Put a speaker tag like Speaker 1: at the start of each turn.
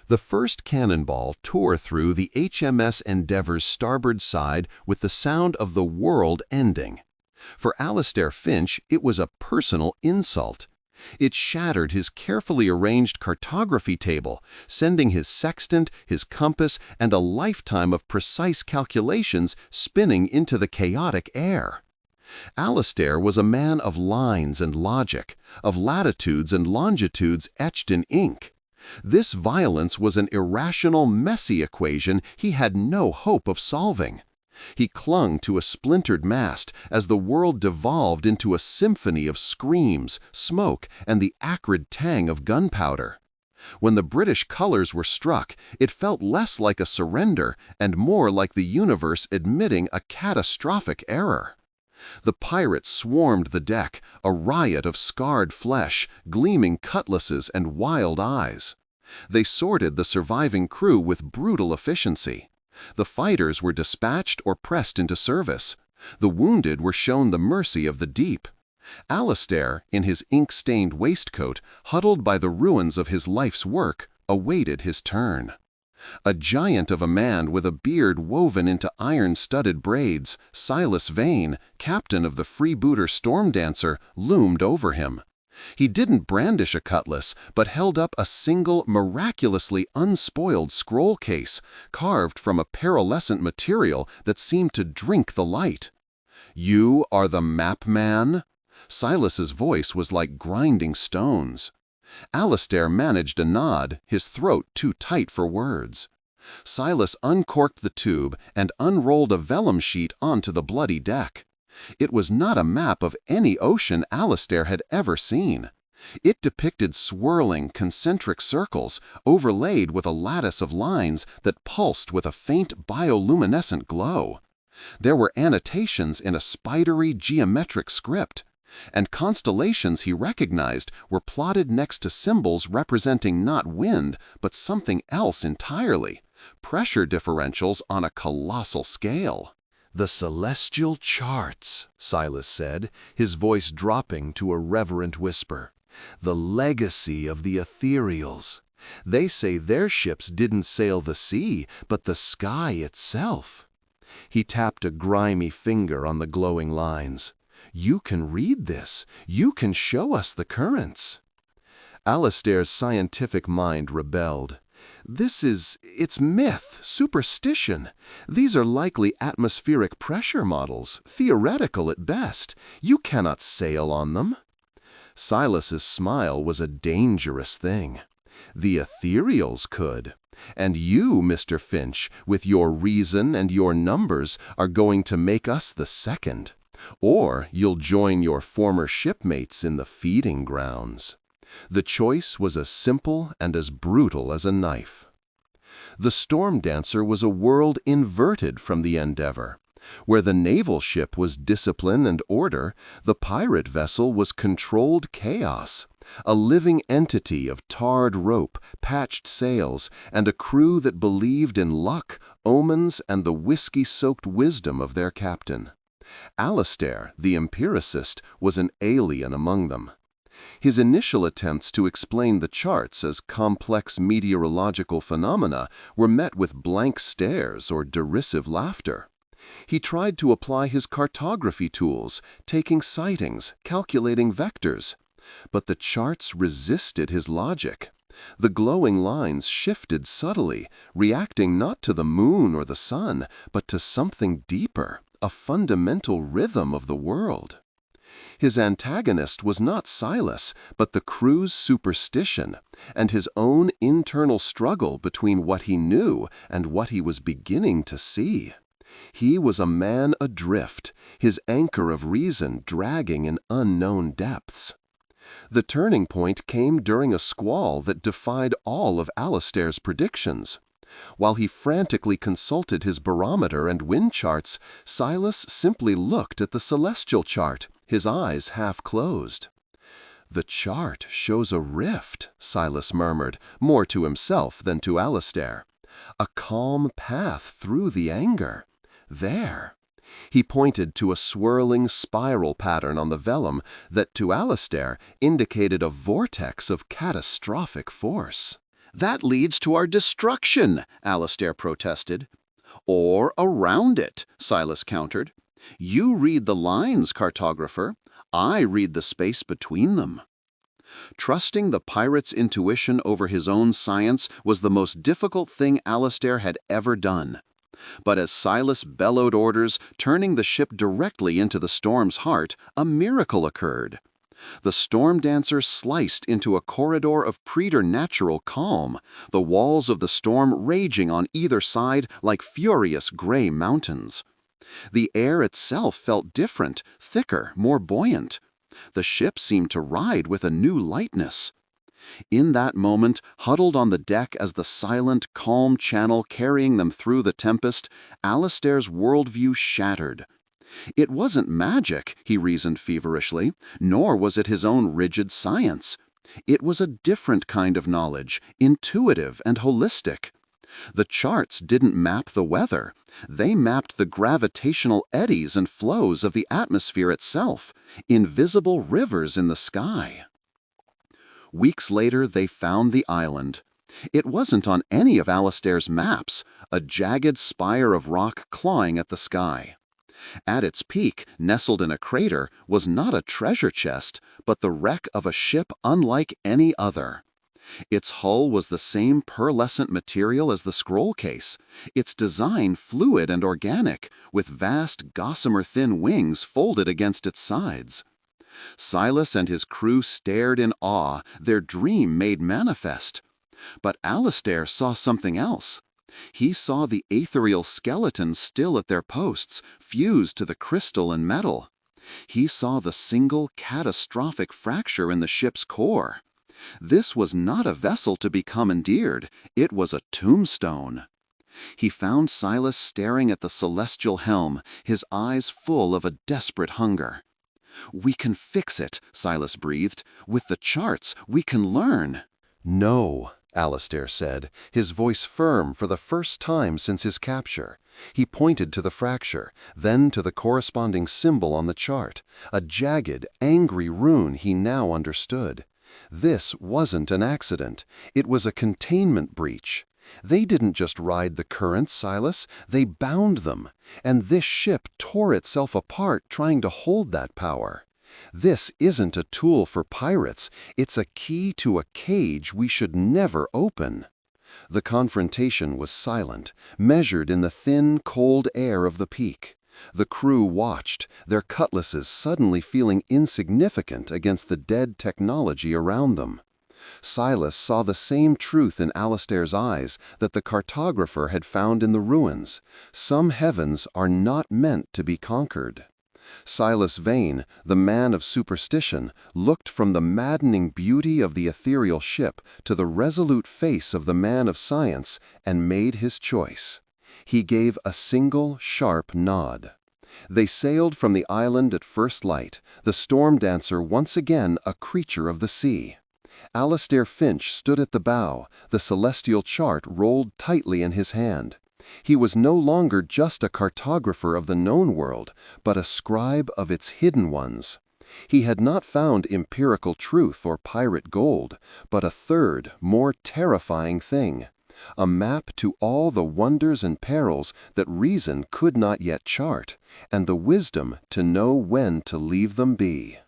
Speaker 1: The first cannonball tore through the HMS Endeavour's starboard side with the sound of the world ending. For Alastair Finch, it was a personal insult. It shattered his carefully arranged cartography table, sending his sextant, his compass, and a lifetime of precise calculations spinning into the chaotic air. Alastair was a man of lines and logic, of latitudes and longitudes etched in ink. This violence was an irrational, messy equation he had no hope of solving. He clung to a splintered mast as the world devolved into a symphony of screams, smoke, and the acrid tang of gunpowder. When the British colors were struck, it felt less like a surrender and more like the universe admitting a catastrophic error. The pirates swarmed the deck, a riot of scarred flesh, gleaming cutlasses, and wild eyes. They sorted the surviving crew with brutal efficiency. The fighters were dispatched or pressed into service. The wounded were shown the mercy of the deep. Alastair, in his ink-stained waistcoat, huddled by the ruins of his life's work, awaited his turn. A giant of a man with a beard woven into iron-studded braids, Silas Vane, captain of the freebooter Storm Dancer, loomed over him. He didn't brandish a cutlass, but held up a single, miraculously unspoiled scroll case, carved from a pearlescent material that seemed to drink the light. "You are the map man?" Silas's voice was like grinding stones. Alastair managed a nod, his throat too tight for words. Silas uncorked the tube and unrolled a vellum sheet onto the bloody deck. It was not a map of any ocean Alastair had ever seen. It depicted swirling, concentric circles, overlaid with a lattice of lines that pulsed with a faint bioluminescent glow. There were annotations in a spidery, geometric script, and constellations he recognized were plotted next to symbols representing not wind, but something else entirely, pressure differentials on a colossal scale. "The celestial charts," Silas said, his voice dropping to a reverent whisper. "The legacy of the ethereals. They say their ships didn't sail the sea, but the sky itself." He tapped a grimy finger on the glowing lines. "You can read this. You can show us the currents." Alastair's scientific mind rebelled. It's myth, superstition. These are likely atmospheric pressure models, theoretical at best. You cannot sail on them." Silas's smile was a dangerous thing. "The ethereals could. And you, Mr. Finch, with your reason and your numbers, are going to make us the second. Or you'll join your former shipmates in the feeding grounds." The choice was as simple and as brutal as a knife. The Storm Dancer was a world inverted from the Endeavour. Where the naval ship was discipline and order, the pirate vessel was controlled chaos, a living entity of tarred rope, patched sails, and a crew that believed in luck, omens, and the whiskey-soaked wisdom of their captain. Alastair, the empiricist, was an alien among them. His initial attempts to explain the charts as complex meteorological phenomena were met with blank stares or derisive laughter. He tried to apply his cartography tools, taking sightings, calculating vectors. But the charts resisted his logic. The glowing lines shifted subtly, reacting not to the moon or the sun, but to something deeper, a fundamental rhythm of the world. His antagonist was not Silas, but the crew's superstition, and his own internal struggle between what he knew and what he was beginning to see. He was a man adrift, his anchor of reason dragging in unknown depths. The turning point came during a squall that defied all of Alastair's predictions. While he frantically consulted his barometer and wind charts, Silas simply looked at the celestial chart, his eyes half closed. "The chart shows a rift," Silas murmured, more to himself than to Alastair. "A calm path through the anger. There." He pointed to a swirling spiral pattern on the vellum that, to Alastair, indicated a vortex of catastrophic force. "That leads to our destruction," Alastair protested. "Or around it," Silas countered. "You read the lines, cartographer. I read the space between them." Trusting the pirate's intuition over his own science was the most difficult thing Alastair had ever done. But as Silas bellowed orders, turning the ship directly into the storm's heart, a miracle occurred. The storm dancer sliced into a corridor of preternatural calm, the walls of the storm raging on either side like furious gray mountains. The air itself felt different, thicker, more buoyant. The ship seemed to ride with a new lightness. In that moment, huddled on the deck as the silent, calm channel carrying them through the tempest, Alastair's worldview shattered. It wasn't magic, he reasoned feverishly, nor was it his own rigid science. It was a different kind of knowledge, intuitive and holistic. The charts didn't map the weather. They mapped the gravitational eddies and flows of the atmosphere itself, invisible rivers in the sky. Weeks later, they found the island. It wasn't on any of Alastair's maps, a jagged spire of rock clawing at the sky. At its peak, nestled in a crater, was not a treasure chest, but the wreck of a ship unlike any other. Its hull was the same pearlescent material as the scroll case, its design fluid and organic, with vast gossamer-thin wings folded against its sides. Silas and his crew stared in awe, their dream made manifest. But Alastair saw something else. He saw the ethereal skeletons still at their posts, fused to the crystal and metal. He saw the single catastrophic fracture in the ship's core. This was not a vessel to be commandeered, it was a tombstone. He found Silas staring at the celestial helm, his eyes full of a desperate hunger. "We can fix it," Silas breathed. "With the charts, we can learn." "No," Alastair said, his voice firm for the first time since his capture. He pointed to the fracture, then to the corresponding symbol on the chart, a jagged, angry rune he now understood. This wasn't an accident. It was a containment breach. They didn't just ride the currents, Silas, they bound them, and this ship tore itself apart trying to hold that power. This isn't a tool for pirates, it's a key to a cage we should never open. The confrontation was silent, measured in the thin, cold air of the peak. The crew watched, their cutlasses suddenly feeling insignificant against the dead technology around them. Silas saw the same truth in Alastair's eyes that the cartographer had found in the ruins. Some heavens are not meant to be conquered. Silas Vane, the man of superstition, looked from the maddening beauty of the ethereal ship to the resolute face of the man of science and made his choice. He gave a single, sharp nod. They sailed from the island at first light, the storm dancer once again a creature of the sea. Alastair Finch stood at the bow, the celestial chart rolled tightly in his hand. He was no longer just a cartographer of the known world, but a scribe of its hidden ones. He had not found empirical truth or pirate gold, but a third, more terrifying thing. A map to all the wonders and perils that reason could not yet chart, and the wisdom to know when to leave them be.